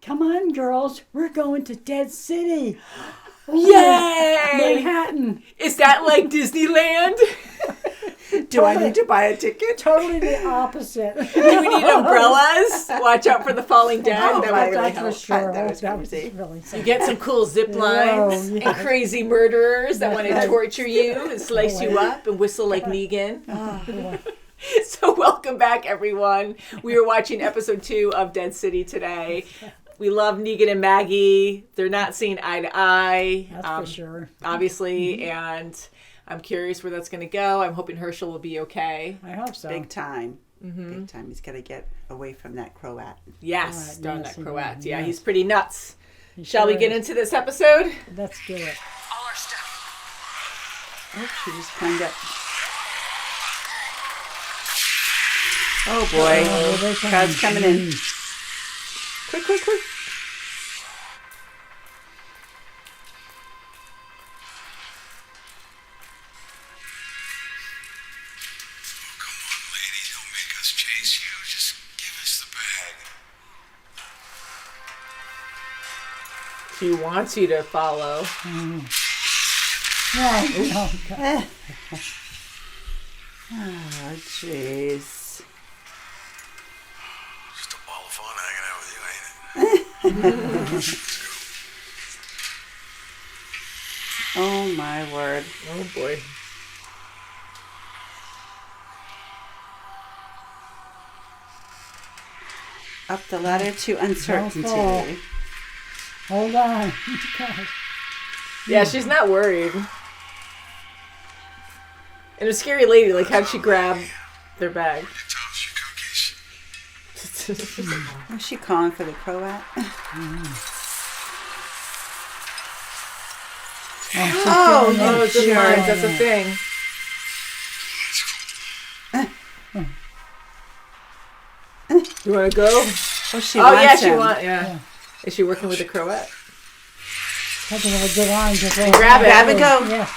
come on, girls, we're going to Dead City. Yay! Manhattan. Is that like Disneyland? Do I need to buy a ticket? Totally the opposite. Do we need umbrellas? Watch out for the falling dead. Oh, that right, would really that's help. for sure. That was That was crazy. really You get some cool zip lines and crazy murderers that want to torture you and slice you up and whistle like Negan. So welcome back, everyone. We are watching episode 2 of Dead City today. We love Negan and Maggie. They're not seeing eye to eye. That's for sure. Obviously, and I'm curious where that's going to go. I'm hoping Herschel will be okay. I hope so. Big time. Big time. He's got to get away from that Croat. Yes, darn yes, that he Croat. will. Yeah, Yes. he's pretty nuts. He Shall we sure get is. into this episode? Let's do it. All our stuff. Oh, she just climbed up. Oh, boy. Oh, they're Crowd's coming in. Quick, quick, quick. Lady, don't make us chase you. Just give us the bag. She wants you to follow. Yeah, oh, God. Oh, jeez. Just a ball of fun hanging out with you, ain't it? Oh, my word. Oh, boy. Up the ladder to fall. uncertainty. Hold on. God. Yeah, she's not worried. And a scary lady, like, how'd she grab their bag? Your toast, your cookies. Was she calling for the Croat? Oh, Oh, zip lines, that's a thing. You want to go? Oh, she Oh, wants yeah, she him. wants, yeah. Is she working with the Croat? I think I'll get on. Just Grab it. Grab and go. Yeah.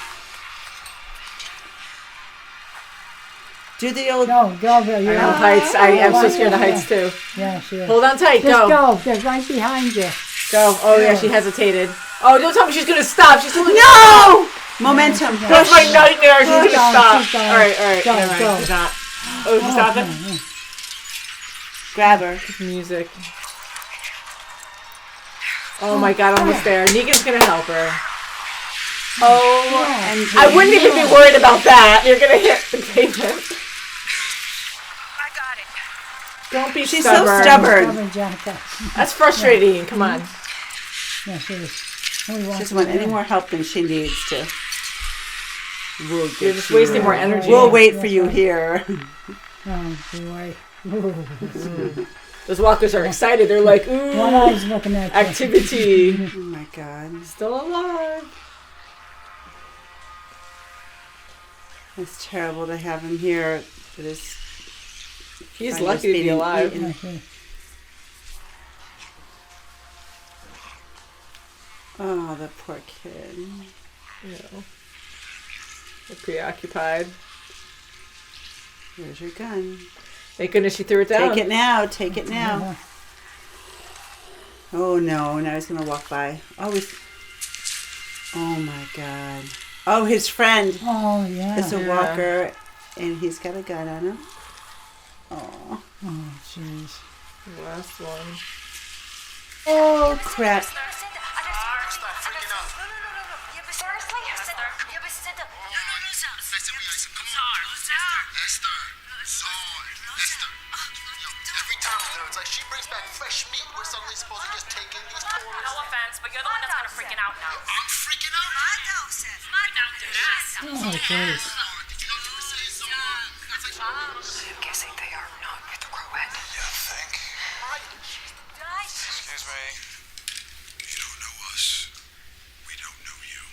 Do the old... Go, there. You're I know on. heights. I'm so scared of heights, too. Yeah, she is. Hold on tight. Just Go. go. They're right behind you. Go. Oh, yeah, she hesitated. Oh, don't tell me she's going to stop. She's going No! Momentum. That's my nightmare. She's going to Keep going, stop. keep going. All right. Go, Never mind. go. She's not. Oh, she stopped it? Grab her. Music. Oh, my God. Almost there. Negan's going to help her. Oh, And I wouldn't even be worried about that. You're going to hit the pavement. I got it. Don't be She's stubborn. so stubborn. Stubborn Jessica. That's frustrating. Come on. Yeah, she is. We She want doesn't want any more help than she needs to. We'll You're get just you. wasting more energy. We'll wait for you here. Oh, boy. Ooh. Those walkers are excited. They're like, ooh, One eye's looking at you. activity. Oh my God. Still alive. It's terrible to have him here. It is. He's Fine, lucky to be being alive. eaten. Okay. Oh, the poor kid. You know, they're preoccupied. Here's your gun. Thank goodness she threw it down. Take it now. Take it now. Oh no! Now he's gonna walk by. Oh, oh my God. Oh, his friend Oh, yeah. is a Yeah. walker, and he's got a gun on him. Oh. Oh, jeez. Last one. Oh crap! Every time it's like she brings back fresh meat. We're suddenly supposed to just take in these corners. No offense, but you're the one that's kind of freaking out now. I'm freaking out. Oh, jeez. I'm guessing they are not with the Croat. You think? Excuse me. You don't know us. We don't know you.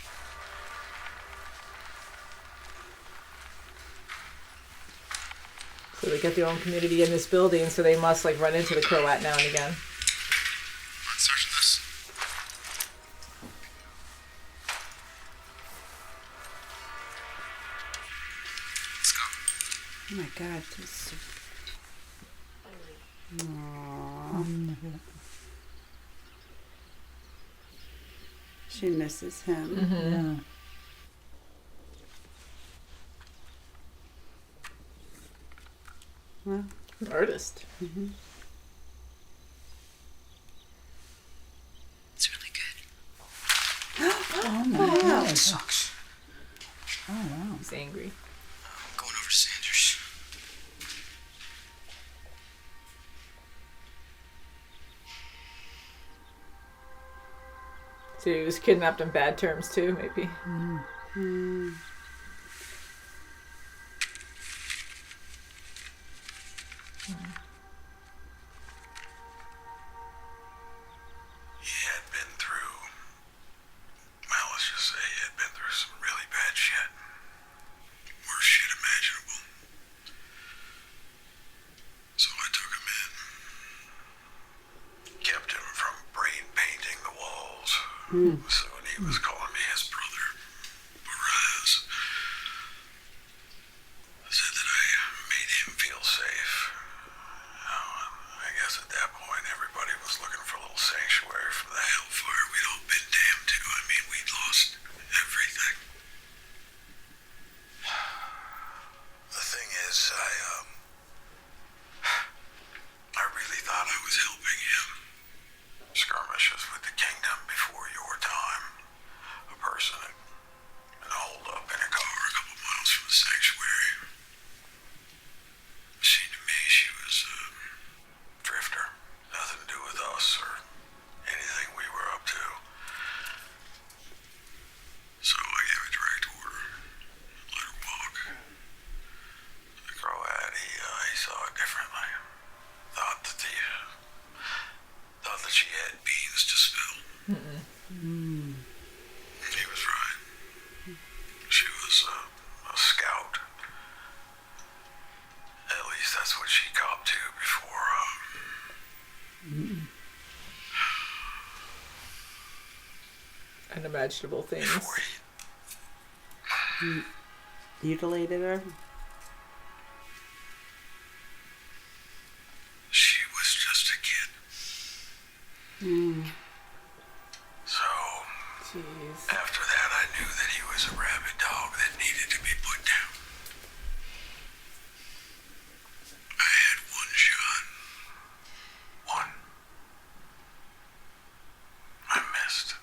So they get their own community in this building, so they must like run into the Croat now and again. We're searching this. Let's go. Oh my God! This... Aww. She misses him. Yeah. Well, An artist. It's really good. Oh my God. Sucks. Oh wow. He's angry. I'm going over to Sanders. So he was kidnapped on bad terms too, maybe. He had been through, well, let's just say he had been through some really bad shit. Worst shit imaginable. So I took him in. Kept him from brain painting the walls. So when he was calling me his brother, Perez, I said that I made him feel safe. I guess at that point everybody was looking for a little sanctuary from the hellfire we'd all been damned to. I mean, we'd lost everything. The thing is, I really thought I was helping him. Skirmishes with the kingdom before your time. A person in a hold-up in a car a couple miles from the sanctuary. Seemed to me she was a drifter. Nothing to do with us or anything we were up to. So I gave a direct order. Let her walk. The Croat, he saw it differently. Thought that she had beans to spill. He was right. She was a scout. At least that's what she copped to before, Unimaginable things. before he Mutilated her. She was just a kid. So, Jeez. after that, I knew that he was a rabid dog that needed to be put down. I had one shot. One. I missed.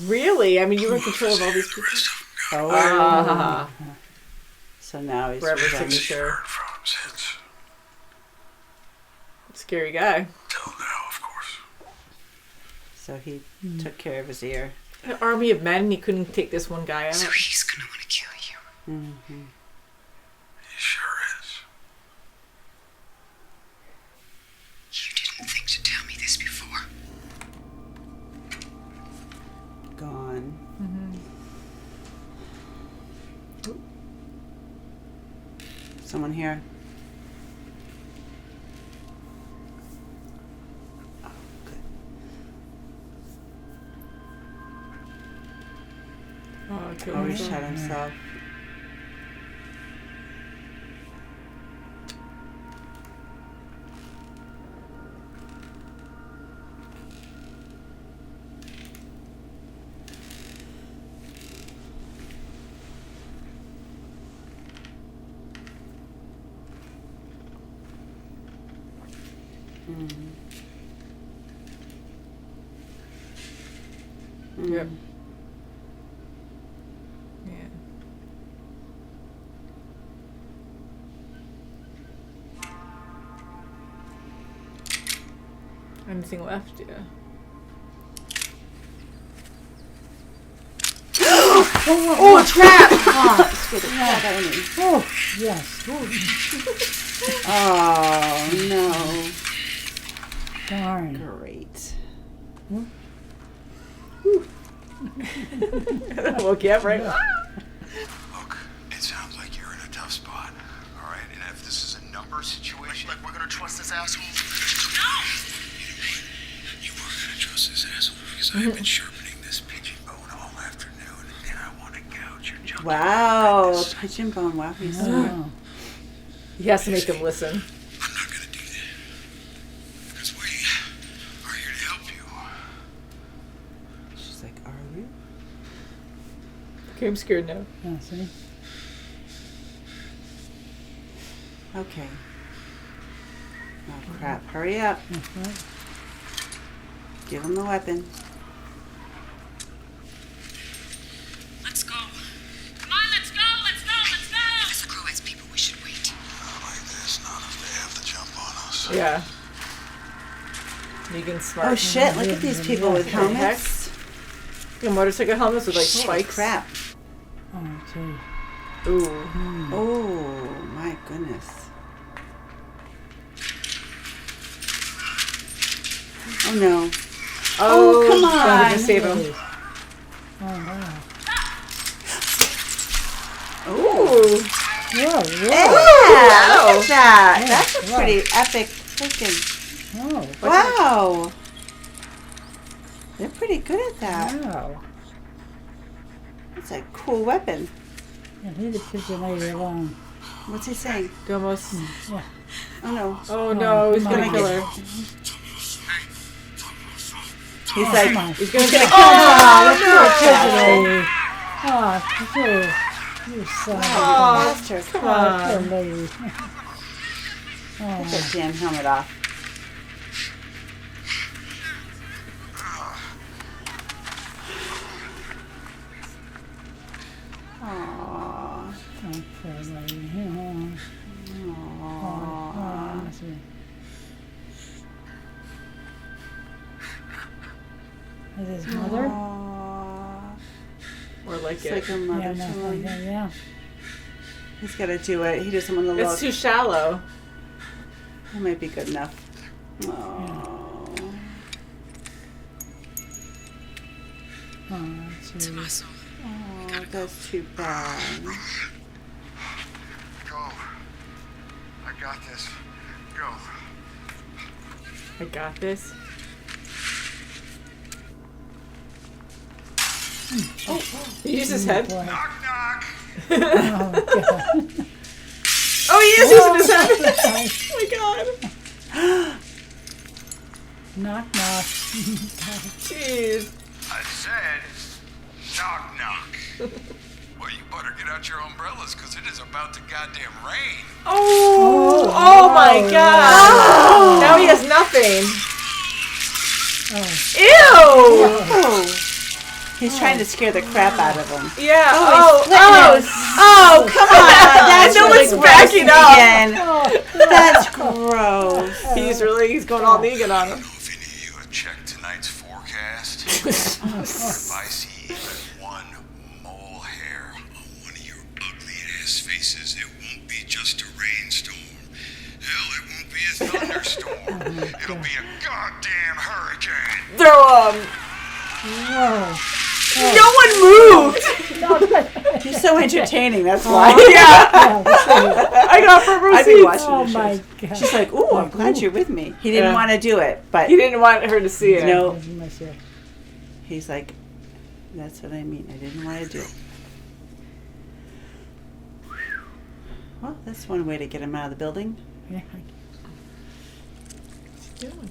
Really? I mean, you were in control of all these The people. rest of them Oh. Ah, So now he's Forever revenge. taking care. heard from him since. scary guy. Till now, of course. So he took care of his ear. An army of men, and he couldn't take this one guy out. So he's gonna want to kill you. He sure is. You didn't think to tell me this before. Gone. Someone here. Oh, good. Oh, okay. Oh, he shot himself. Yep. Yeah. Anything left? Yeah. Oh, a trap! Oh, scared the crap out of me. Oh, yes. Oh, Darn. no. Great. Woke you up, right? Look, it sounds like you're in a tough spot. All right, and if this is a number situation, like we're gonna trust this asshole. You were gonna trust this asshole because I've been sharpening this pigeon bone all afternoon, and I want to gouge your junk. Wow, pigeon bone. Wow, he's smart. Oh. He has to make them listen. I'm not gonna do that because we are here to help you. She's like, are Okay, I'm scared now. Oh, see? Okay. Oh, crap. Hurry up. That's right. Give him the weapon. Let's go. Come on, let's go, let's go, let's go! If the crew has people, we should wait. Not like this, not if they have the jump on us. Yeah. Negan's smart. Oh, shit. Look at these people with What the heck? helmets. Yeah, motorcycle helmets with like Holy spikes. crap. Oh, gee. Ooh. Oh, my goodness. Oh, no. Oh, come on. Gotta just save him. Oh, wow. Ooh. Whoa, Yeah, Wow. look at that. Yeah, That's a wow. pretty epic freaking... whoa. Wow. They're pretty good at that. Wow. That's a cool weapon. Yeah, leave the pigeon lady alone. What's he saying? Almost. Yeah. Oh, no. Oh no, he's come gonna on. kill her. He's Oh, like... come on. He's gonna gonna kill kill her. her. Pigeon lady. Oh, you son of a Oh, Bastard. come poor on. lady. Put Oh, that damn helmet off. Aww. poor lady. Oh, Aww. let's see. Is his mother? Aww. Or like It's it. like a mother Yeah, to no, him. yeah. He's got to do it. He doesn't want to look. It's too shallow. That might be good enough. Aww. Oh, that's really... Muscle. Oh, that's too bad. Go. I got this. Go. I got this. He used his head. Boy. Knock, knock. Oh, God. Oh, he is using his head. Oh my god. Knock, knock. Jeez. I said, knock, knock. Well, you better get out your umbrellas, because it is about to goddamn rain. Oh, oh my god. Now he has nothing. Ew. Oh. He's trying to scare the crap out of him. Yeah. Oh, Oh, he's oh, Come on. That's No really one's gross, backing up. Negan. That's gross. he's going all Negan on I him. don't know if any of you have checked tonight's forecast. If I see even one mole hair on one of your ugly ass faces, it won't be just a rainstorm. Hell, it won't be a thunderstorm. It'll be a goddamn hurricane. Throw him. Whoa. No one moved. He's so entertaining, that's why. Yeah. Yeah, that's right. I got front row I've been seats. watching Oh, the my shows. God. She's like, ooh, I'm glad you're with me. He didn't Yeah. want to do it, but He didn't want her to see it. no, You must say. he's like, that's what I mean. I didn't want to do it. Well, that's one way to get him out of the building. Yeah.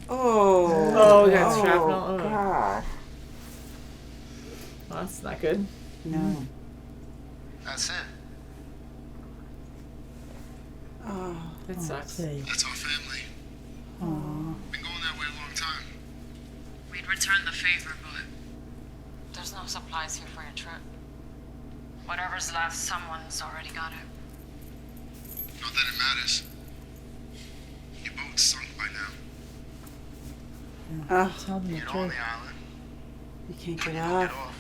Oh. Oh, we got shrapnel. Oh. God. Well, that's not good. No. That's it. Oh. That sucks. See. That's our family. Aw. Been going that way a long time. We'd return the favor, but there's no supplies here for your trip. Whatever's left, someone's already got it. Not that it matters. Your boat's sunk by now. Oh. Tell them the Get on truth. the island. You can't get Get off. off.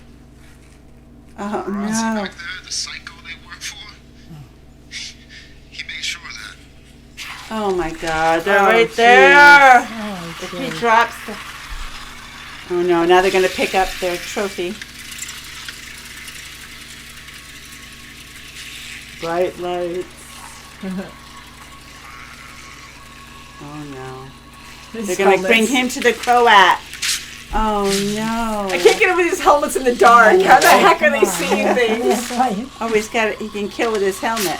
Oh, Rossi no. back there, the psycho they work for, he makes sure of that. Oh, my God. They're Oh, right jeez. there. Oh, If God. he drops the... Oh, no. Now they're going to pick up their trophy. Bright lights. Oh, no. They're going to bring him to the Croat. Oh, no. I can't get over these helmets in the dark. How the heck are they Come on. seeing things? That's right. Oh, he's got it. He can kill with his helmet.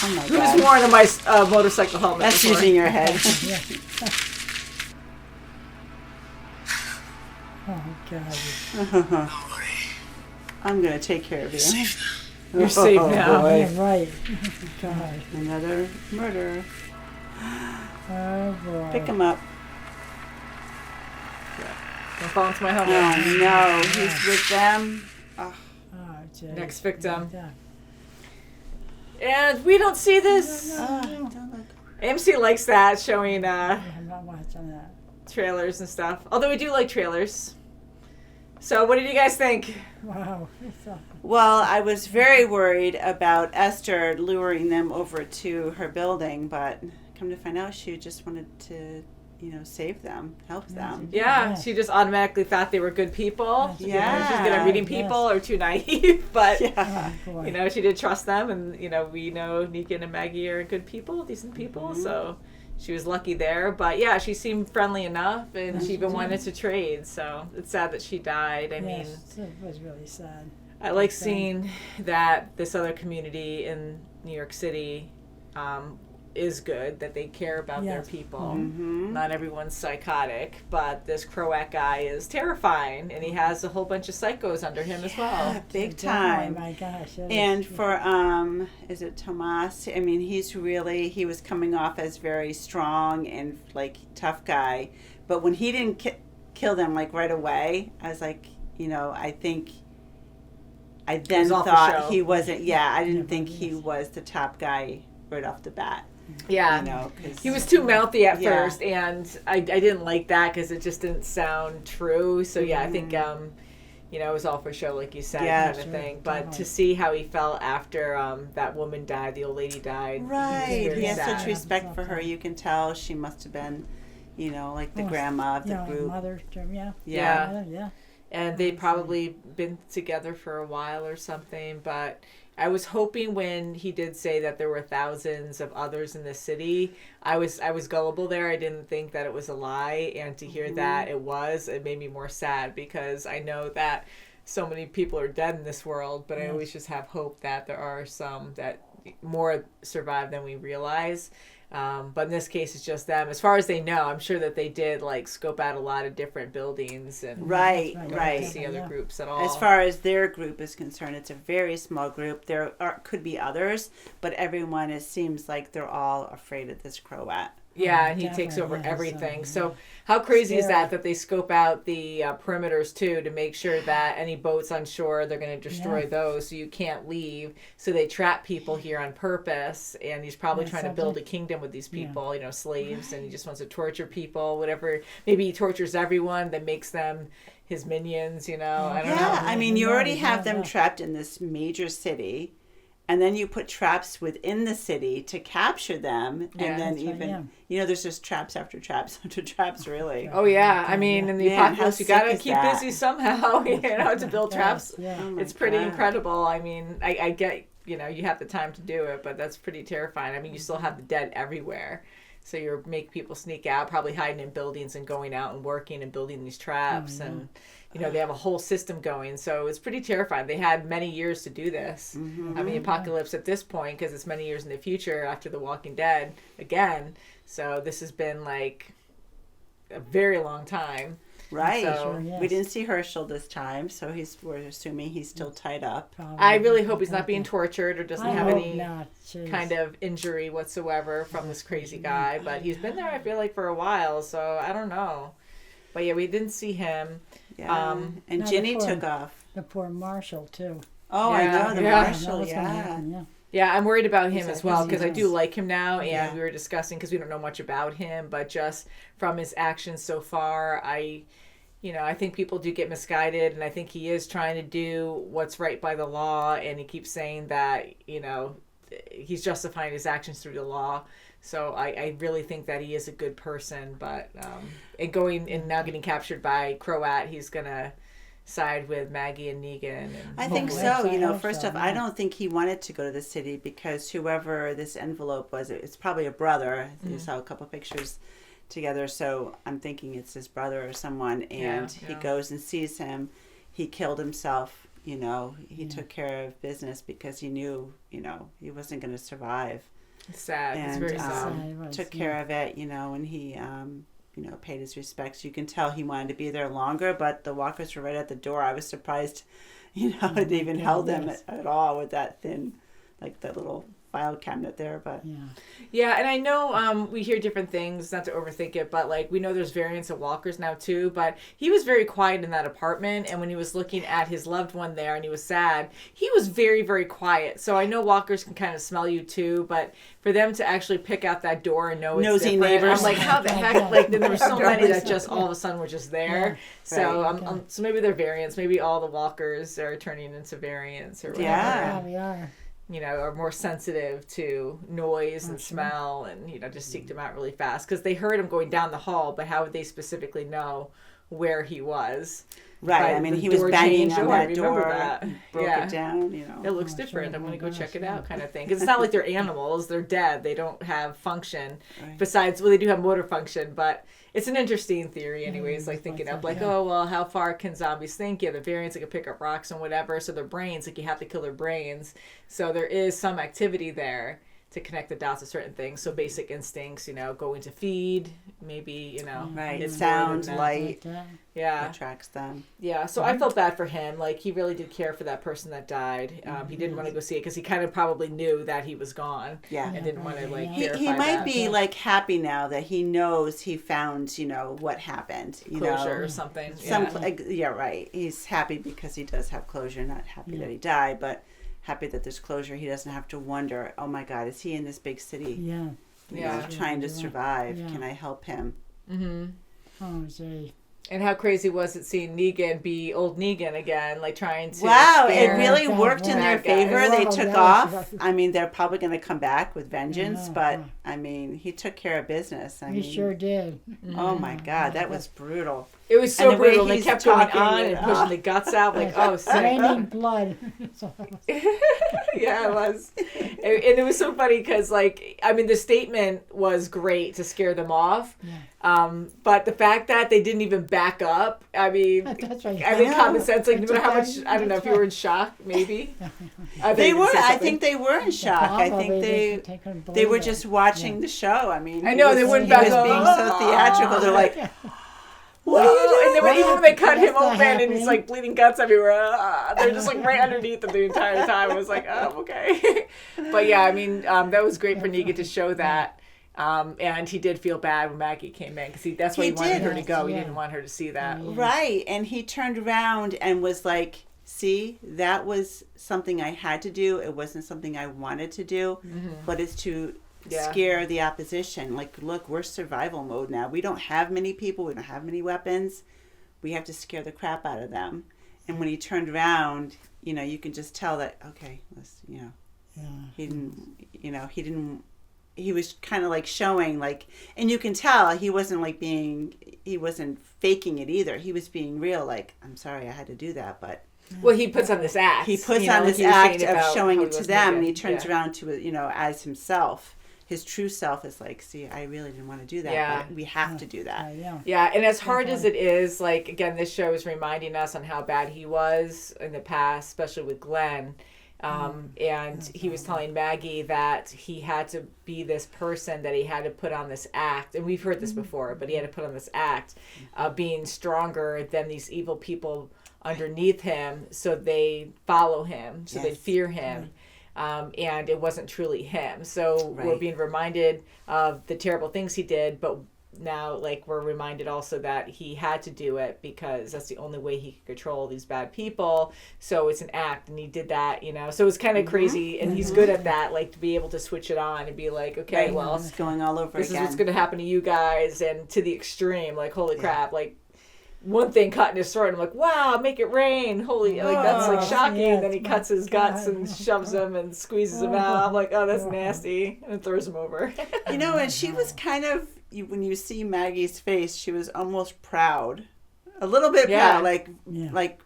Oh, my Who's God. worn my motorcycle helmet That's before? using your head. Yeah. Oh, God. I'm going to take care of you. Safe now. You're safe now. Boy. Yeah, right. God. Another murder. Oh, boy. Pick him up. Don't fall into my helmet. Oh, no. He's with them. Oh. Oh, gee. Next victim. Yeah. And we don't see this. Don't look. AMC likes that, showing I'm not watching that. trailers and stuff. Although we do like trailers. So what did you guys think? Wow. It's awful. Well, I was very worried about Esther luring them over to her building, but come to find out she just wanted to, save them, help them. Yeah, she just automatically thought they were good people. Yeah. She's good at reading people or too naive, but Yeah. Oh, boy. she did trust them, and we know Negan and Maggie are good people, decent people, so she was lucky there. But yeah, she seemed friendly enough, and she even wanted to trade. So it's sad that she died. I mean, Yes, it was really sad. I like seeing that this other community in New York City is good, that they care about their Yes. people. Mm-hmm. Not everyone's psychotic, but this Croat guy is terrifying, and he has a whole bunch of psychos under him as well. Big Oh, time. my gosh. it And is- for is it Tomas? I mean, he was coming off as very strong and like tough guy, but when he didn't kill them like right away, I was like, I think I then was all for thought show. he wasn't. Yeah, I didn't Yeah, think but he yes. was the top guy right off the bat. Yeah. 'Cause He was too mouthy at Yeah. first, and I didn't like that because it just didn't sound true. So yeah, I think it was all for show, like you said, Yeah, kind of sure, thing. But definitely. to see how he felt after that woman died, the old lady died, Right. He was He very has sad. such respect for her. You can tell she must have been, like the Oh, grandma of the group. Mother, yeah. Yeah. Mother, yeah. And they'd probably been together for a while or something. But I was hoping when he did say that there were thousands of others in the city, I was gullible there. I didn't think that it was a lie, and to hear that it made me more sad, because I know that so many people are dead in this world, but I always just have hope that there are some that more survive than we realize. But in this case, it's just them. As far as they know, I'm sure that they did scope out a lot of different buildings and Right, That's don't right. see other Yeah. groups at all. As far as their group is concerned, it's a very small group. There could be others, but everyone, it seems like they're all afraid of this Croat. Yeah, and he takes Definitely, over yeah, everything. so, So how crazy is Scary. that they scope out the perimeters too, to make sure that any boats on shore, they're going to destroy Yeah. those, so you can't leave. So they trap people here on purpose, and he's probably Yeah, trying to something. build a kingdom with these people, slaves, and he just wants to torture people, whatever. Maybe he tortures everyone, that makes them his minions, I don't know. Yeah, I mean, you Yeah, already have yeah, them yeah. trapped in this major city, and then you put traps within the city to capture them, Yeah, and then that's right, even, there's just traps after traps after traps, really. Oh yeah, I mean, in the Man, how apocalypse, you sick gotta is keep that? busy somehow, to build traps. Yeah. Oh my It's pretty God. incredible. I mean, I get, you have the time to do it, but that's pretty terrifying. I mean, you still have the dead everywhere. So you make people sneak out, probably hiding in buildings and going out and working and building these traps. And, they have a whole system going. So it's pretty terrifying. They had many years to do this. I mean, apocalypse at this point, because it's many years in the future after The Walking Dead again. So this has been a very long time. Right. So- Sure, yes. We didn't see Herschel this time, so we're assuming he's still tied up. Probably. I really hope he's not being tortured or doesn't I have hope any not. Jeez. kind of injury whatsoever from this crazy guy. But he's been there, I feel like, for a while, so I don't know. But yeah, we didn't see him. Yeah. And Not Ginny before. took off. The poor Marshal, too. Oh, Yeah, I know, the yeah. That Marshal, was gonna yeah. happen, yeah. Yeah, I'm worried about him He's as a- well, he's because I do nice. like him now, and Yeah. we were discussing, because we don't know much about him, but just from his actions so far, I think people do get misguided, and I think he is trying to do what's right by the law, and he keeps saying that, he's justifying his actions through the law. So I really think that he is a good person, but and now getting captured by Croat, he's gonna side with Maggie and Negan. And I think hopefully- so. I hope First so, off, I yeah. don't think he wanted to go to the city because whoever this envelope was, it's probably a brother. You saw a couple pictures together, so I'm thinking it's his brother or someone, and he yeah. goes and sees him. He killed himself. He took care of business because he knew, he wasn't going to survive. It's sad. It's And very sad. Sad it was, took yeah. care of it, and he, paid his respects. You can tell he wanted to be there longer, but the walkers were right at the door. I was surprised you know, it even God, held him yes. at all with that thin, like that little file cabinet there. But Yeah, and I know we hear different things, not to overthink it, but like we know there's variants of walkers now too, but he was very quiet in that apartment, and when he was looking at his loved one there and he was sad, he was very, very quiet. So I know walkers can kind of smell you too, but for them to actually pick out that door and know it's Nosy different, neighbors. I'm like, how the heck, like then there were so many that just all of a sudden were just there. So Right. so maybe they're variants, maybe all the walkers are turning into variants or whatever. Yeah. We are. You know, are more sensitive to noise and smell and, you know, just seek them out really fast. Because they heard him going down the hall, but how would they specifically know where he was? right, But I mean, the he was door banging changed. on Oh, I that remember door, that. broke Yeah. it down, you know. It looks different. I'm going to go check it out kind of thing. Because it's not like they're animals. They're dead. They don't have function. Right. Besides, well, they do have motor function, but it's an interesting theory anyways, like thinking up like, oh, well, how far can zombies think? Yeah, the variants that can pick up rocks and whatever. So their brains, like you have to kill their brains. So there is some activity there to connect the dots of certain things. So basic instincts, you know, going to feed, maybe, you know. Right, it's sound, more than that. light Yeah. attracts them. Yeah, so I felt bad for him. Like, he really did care for that person that died. He didn't want to go see it because he kind of probably knew that he was gone. Yeah. And didn't want to, like, He verify might that. be like happy now that he knows he found, you know, what happened. You Closure know, or something. some Yeah. yeah, right. He's happy because he does have closure. Not happy that he died, but happy that there's closure. He doesn't have to wonder, oh my God, is he in this big city? Yeah. You Yeah. know, trying to survive. Yeah. Can I help him? Oh, gee. And how crazy was it seeing Negan be old Negan again, like trying to Wow, it scare really God, worked in their bad guys. favor. They Wow, took that off. was- I mean, they're probably going to come back with vengeance, know, but yeah. I mean, he took care of business. I He mean, sure did. oh my God, that was brutal. It was so And the way brutal. They he's kept going talking, on and pushing the guts out, like, oh, sick. Raining blood. Yeah, it was. And it was so funny because, like, I mean, the statement was great to scare them off. But the fact that they didn't even back up, I mean, That's right. I think know. common sense, like, no matter how That's much, okay. I don't know if you were in shock, maybe. I They think were. you said I something. think they were in shock. I think they were just watching the show. I mean, I know, they wouldn't he was back up. being so theatrical. They're like, what are you Oh, and then when, even when they cut him What's open and he's happening? like bleeding guts everywhere, they're just like right underneath him the entire time. I was like, oh, okay. But yeah, I mean, that was great for Negan to show that. And he did feel bad when Maggie came in because that's why He he wanted did. her to go. He Yeah. didn't want her to see that. right? And he turned around and was like, see, that was something I had to do. It wasn't something I wanted to do, but it's to scare the opposition. Like, look, we're survival mode now. We don't have many people. We don't have many weapons. We have to scare the crap out of them. And when he turned around, you know, you can just tell that, okay, let's, you know, he didn't, he was kind of like showing like, and you can tell he wasn't faking it either. He was being real. Like, I'm sorry I had to do that, but Well, he puts on this act. he puts you know, on like this he was act saying of about showing how it to was them, Negan. and he turns Yeah. around to, you know, as himself. His true self is like, see, I really didn't want to do that, Yeah. but we have to do that. Yeah, and as hard as it is, like, again, this show is reminding us on how bad he was in the past, especially with Glenn. And he was telling Maggie that he had to be this person, that he had to put on this act. And we've heard this before, but he had to put on this act of being stronger than these evil people underneath him, so they follow him, so they Yes. fear him. And it wasn't truly him. So we're Right. being reminded of the terrible things he did, but now, like, we're reminded also that he had to do it because that's the only way he could control these bad people. So it's an act, and he did that, you know. So it's kind of crazy, and he's good at that, like, to be able to switch it on and be like, okay, Right. well, It's going all over this again. is what's going to happen to you guys, and to the extreme, like, holy crap, like, one thing cut in his throat, I'm like, wow, make it rain, holy, like, that's, like, shocking. yeah, Then he cuts his guts and shoves them and squeezes them out. I'm like, oh, that's nasty, and throws him over. You know, and she was kind of, when you see Maggie's face, she was almost proud. A little bit Yeah. proud, like,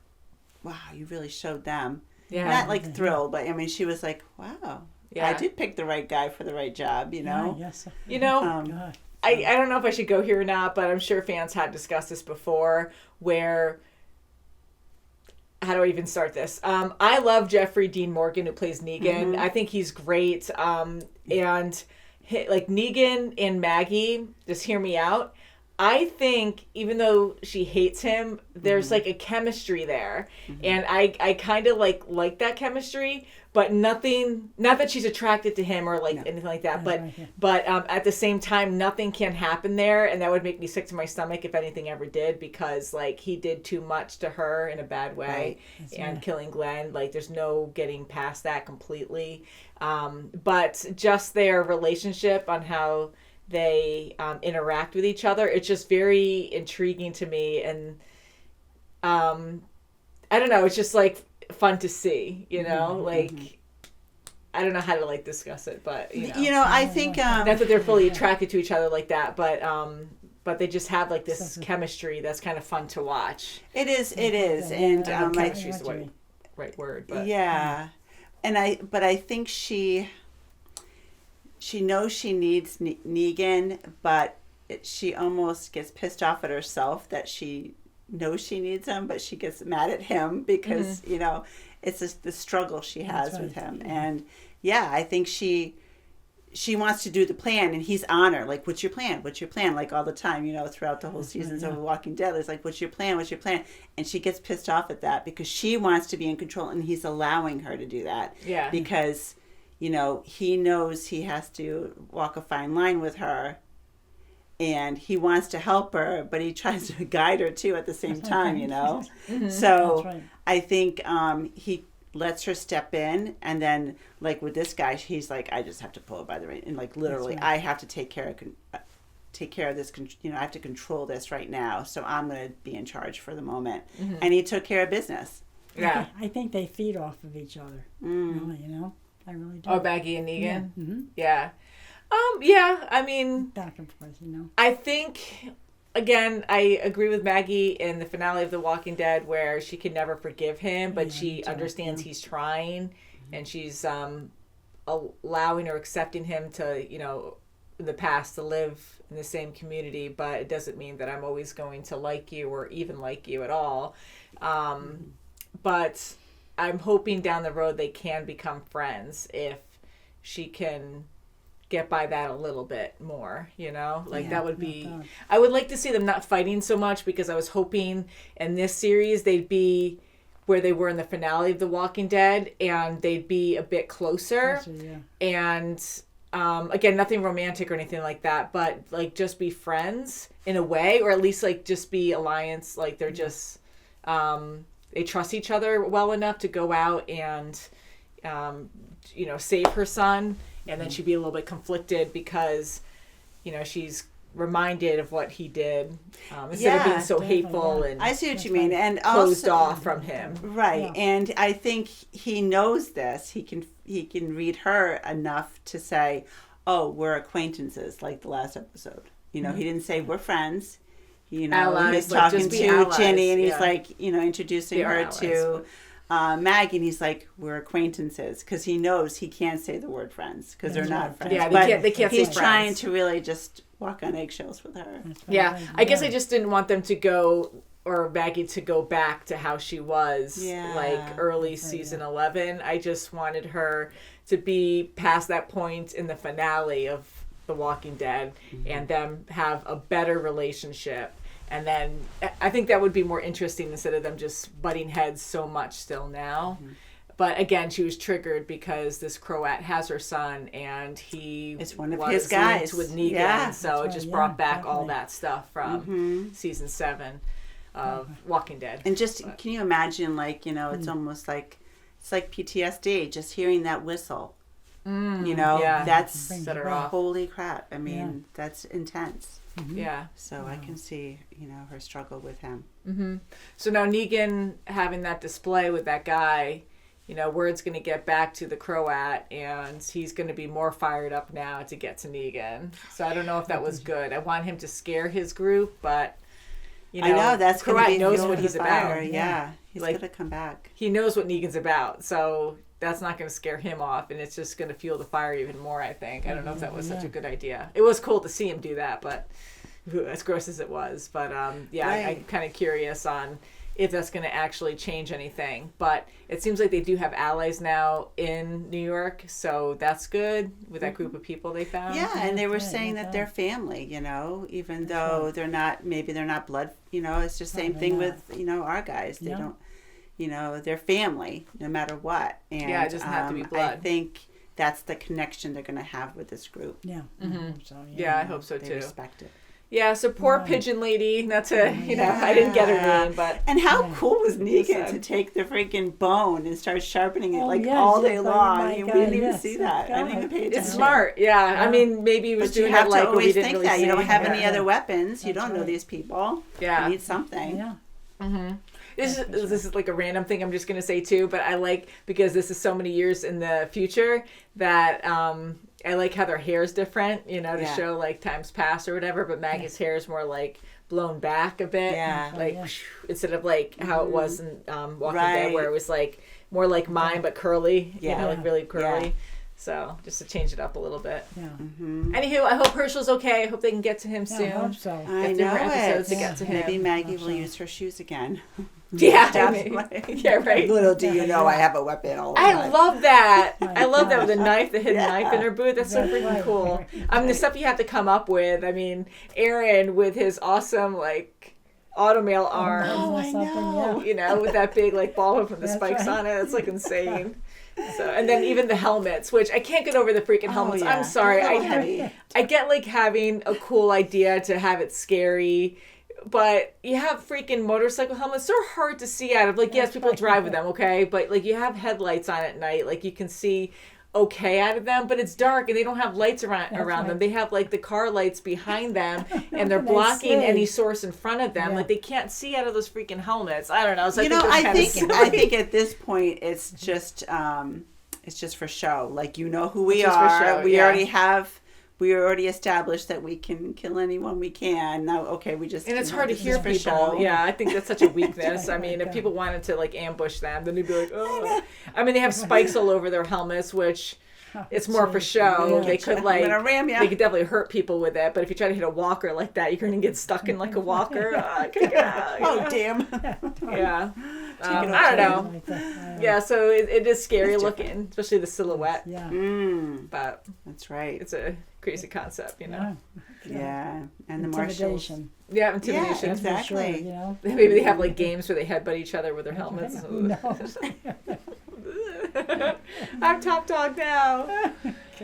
wow, you really showed them. Yeah. Not like thrilled, but I mean, she was like, wow, Yeah. I did pick the right guy for the right job, you know? Yes. You know, God. I don't know if I should go here or not, but I'm sure fans had discussed this before, where, how do I even start this? I love Jeffrey Dean Morgan, who plays Negan. I think he's great. And like Negan and Maggie, just hear me out. I think even though she hates him, there's like a chemistry there, and I kind of like that chemistry, but nothing. Not that she's attracted to him or like anything like that, but at the same time, nothing can happen there, and that would make me sick to my stomach if anything ever did, because like he did too much to her in a bad way, and killing Glenn, like there's no getting past that completely. But just their relationship on how they interact with each other, it's just very intriguing to me, and I don't know, it's just like fun to see, you know, like I don't know how to like discuss it, but you know I think not that they're fully attracted to each other like that, but they just have like this chemistry that's kind of fun to watch. It is, and chemistry is the right word, but and I think she knows she needs Negan, but she almost gets pissed off at herself that she knows she needs him, but she gets mad at him because, you know, it's just the struggle she has with him. And I think she wants to do the plan, and he's on her. Like, what's your plan? What's your plan? Like all the time, you know, throughout the whole seasons of Walking Dead, it's like, what's your plan? What's your plan? And she gets pissed off at that because she wants to be in control, and he's allowing her to do that. Yeah. Because, you know, he knows he has to walk a fine line with her, and he wants to help her, but he tries to guide her too at the same time, you know? So I think he lets her step in, and then like with this guy, he's like, I just have to pull it by the rein, and like literally I have to take care of this, you know, I have to control this right now, so I'm going to be in charge for the moment. And he took care of business. Yeah. I think they feed off of each other. Really, you know? I really do. Oh, Maggie and Negan? Yeah. Yeah, I mean, back and forth, you know. I think, again, I agree with Maggie in the finale of The Walking Dead where she can never forgive him, but she understands he's trying, and she's allowing or accepting him to, you know, in the past to live in the same community, but it doesn't mean that I'm always going to like you or even like you at all. But I'm hoping down the road they can become friends if she can get by that a little bit more, you know, like that would be, I would like to see them not fighting so much, because I was hoping in this series they'd be where they were in the finale of The Walking Dead, and they'd be a bit closer. And again, nothing romantic or anything like that, but like just be friends in a way, or at least like just be alliance, like they're just they trust each other well enough to go out and you know, save her son. And then she'd be a little bit conflicted because, you know, she's reminded of what he did instead of being so hateful and I see what you mean, and closed also, off from him. Right, and I think he knows this. He can read her enough to say, "Oh, we're acquaintances," like the last episode. You know, he didn't say we're friends. You know, allies, he's like, talking to allies. Jenny, and he's like, you know, introducing her allies, to Maggie, and he's like, we're acquaintances, because he knows he can't say the word friends because they're not friends. Yeah, but they can't say he's friends. trying to really just walk on eggshells with her. Yeah, I guess I just didn't want them to go, or Maggie to go back to how she was like early season 11. I just wanted her to be past that point in the finale of The Walking Dead and them have a better relationship. And then I think that would be more interesting instead of them just butting heads so much still now. But again, she was triggered because this Croat has her son, and he It's one of was his guys linked with Negan. Yeah, so it just brought back all that stuff from season 7 of Walking Dead. And just, can you imagine, like, you know, it's almost like, it's like PTSD, just hearing that whistle. You know, that's, set her off. Holy crap. I mean, that's intense. Yeah. So I can see, you know, her struggle with him. So now Negan having that display with that guy, you know, word's going to get back to the Croat, and he's going to be more fired up now to get to Negan. So I don't know if that was good. I want him to scare his group, but, you know, I know, that's going to be knows fuel what to he's the fire. about. Yeah. He's Like, going to come back. He knows what Negan's about, so that's not going to scare him off, and it's just going to fuel the fire even more, I think. I don't know if that was such a good idea. It was cool to see him do that, but as gross as it was. But, I'm kind of curious on if that's going to actually change anything. But it seems like they do have allies now in New York, so that's good with that group of people they found. Yeah, and they were saying that they're family, you know, even though they're not blood, you know, it's just same thing with, you know, our guys. They don't, you know, they're family no matter what. And it doesn't have to be blood. I think that's the connection they're going to have with this group. Yeah. So, I hope so They too. respect it. Yeah, so poor pigeon lady, not to, you know, I didn't get her name, but... And how cool was Negan to take the freaking bone and start sharpening it all day long? We didn't even see that. I didn't even pay attention. It's smart, I mean, maybe he was doing it like we didn't really see. You don't have any other weapons. You don't know these people. Yeah. You need something. Yeah. This is like a random thing I'm just going to say too, but I like, because this is so many years in the future, that I like how their hair is different, you know, to show like times past or whatever, but Maggie's hair is more like blown back a bit. Yeah. Like instead of like how it was in Walking Dead, where it was like more like mine but curly, you know, like really curly. So just to change it up a little bit. Yeah. Anywho, I hope Herschel's okay. I hope they can get to him soon. I hope so. I know different episodes to it. get to him. Maybe Maggie will use her shoes again. Yeah, right. Little do you know I have a weapon all the I time. love that. I love that with a knife, the hidden knife in her boot. That's so freaking cool. I mean, the stuff you have to come up with. I mean, Aaron with his awesome, like, automail arm. Oh, I know. You know, with that big, like, ball with the spikes on it. It's, like, insane. So, and then even the helmets, which I can't get over the freaking helmets. I'm sorry. I get, like, having a cool idea to have it scary. But you have freaking motorcycle helmets. They're hard to see out of. Like, yes, people drive with them, okay? But, like, you have headlights on at night. Like, you can see okay out of them. But it's dark, and they don't have lights around them. They have, like, the car lights behind them, and they're blocking any source in front of them. Like, they can't see out of those freaking helmets. I don't know. So I think at this point, it's just for show. Like, you know who we are. Show, We already established that we can kill anyone we can. Now, okay, we just... And it's hard to hear people. Show. Yeah, I think that's such a weakness. I mean, if people wanted to, like, ambush them, then they'd be like, oh. I mean, they have spikes all over their helmets, which... It's more for show. They could like, I'm gonna ram ya. They could definitely hurt people with it. But if you try to hit a walker like that, you're gonna get stuck in like a walker. I can't get out. Oh damn! Yeah, I don't know. Yeah, so it is scary looking, especially the silhouette. Yeah, but that's right. It's a crazy concept, you know. Yeah, and the marshals. Yeah, intimidation. Yeah, exactly. Sure, you know? Maybe they have like games where they headbutt each other with their helmets. I'm top dog now.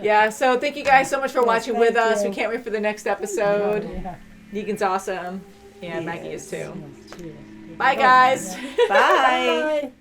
Yeah, so thank you guys so much for watching with us. We can't wait for the next episode. Negan's awesome, and Maggie is too. Bye, guys. Bye.